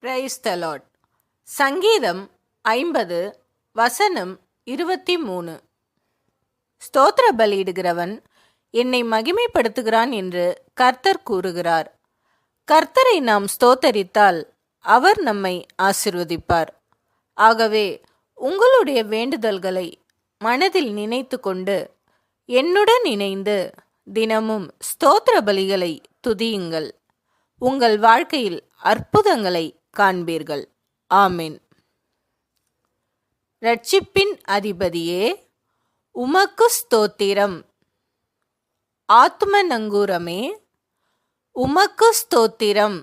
Praise the Lord. சங்கீதம் 50 வசனம் 23. ஸ்தோத்திர பலியிடுகிறவன் என்னை மகிமைப்படுத்துகிறான் என்று கர்த்தர் கூறுகிறார். கர்த்தரை நாம் ஸ்தோத்தரித்தால் அவர் நம்மை ஆசிர்வதிப்பார். ஆகவே உங்களுடைய வேண்டுதல்களை மனதில் நினைத்து கொண்டு என்னுடன் இணைந்து தினமும் ஸ்தோத்திர பலிகளை துதியுங்கள். உங்கள் வாழ்க்கையில் அற்புதங்களை காண்பீர்கள். ஆமென். இரட்சிப்பின் அதிபதியே, உமக்கு ஸ்தோத்திரம். ஆத்தும நங்கூரமே, உமக்கு ஸ்தோத்திரம்.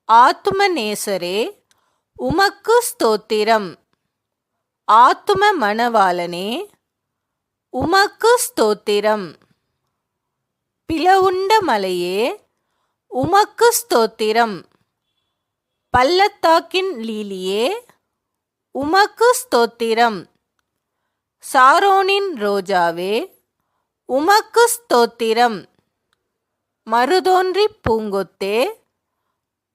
ஆத்தும நேசரே, உமக்கு ஸ்தோத்திரம். ஆத்தும மணவாளனே, உமக்கு ஸ்தோத்திரம். பிளவுண்ட மலையே, உமக்கு ஸ்தோத்திரம். பள்ளத்தாக்கின் லீலியே, உமக்கு ஸ்தோத்திரம். சாரோனின் ரோஜாவே, உமக்கு ஸ்தோத்திரம். மருதோன்றி பூங்கொத்தே,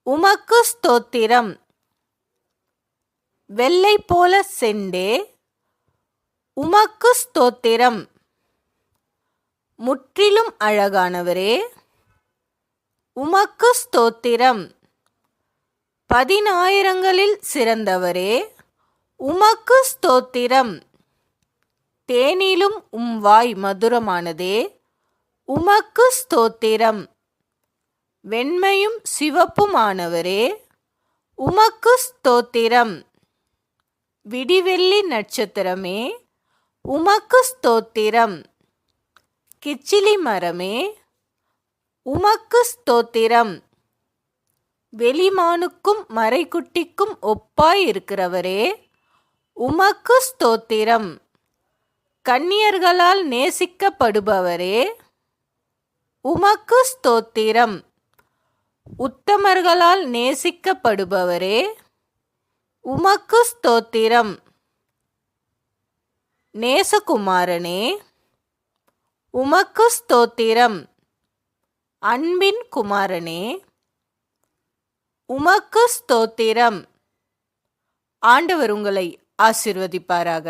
உமக்கு ஸ்தோத்திரம். வெள்ளை போல செண்டே, உமக்கு ஸ்தோத்திரம். முற்றிலும் அழகானவரே, உமக்கு ஸ்தோத்திரம். 10,000 சிறந்தவரே, உமக்கு ஸ்தோத்திரம். தேனிலும் வாய் மதுரமானதே, உமக்கு ஸ்தோத்திரம். வெண்மையும் சிவப்புமானவரே, உமக்கு ஸ்தோத்திரம். விடிவெள்ளி நட்சத்திரமே, உமக்கு ஸ்தோத்திரம். கிச்சிலி மரமே, உமக்கு ஸ்தோத்திரம். வெளிமானுக்கும் மறைக்குட்டிக்கும் ஒப்பாய் இருக்கிறவரே, உமக்கு ஸ்தோத்திரம். கன்னியர்களால் நேசிக்கப்படுபவரே, உமக்கு ஸ்தோத்திரம். உத்தமர்களால் நேசிக்கப்படுபவரே, உமக்கு ஸ்தோத்திரம். நேசகுமாரனே, உமக்கு ஸ்தோத்திரம். அன்பின் குமாரனே, உமக்கு ஸ்தோத்திரம். ஆண்டவர் உங்களை ஆசீர்வதிப்பாராக.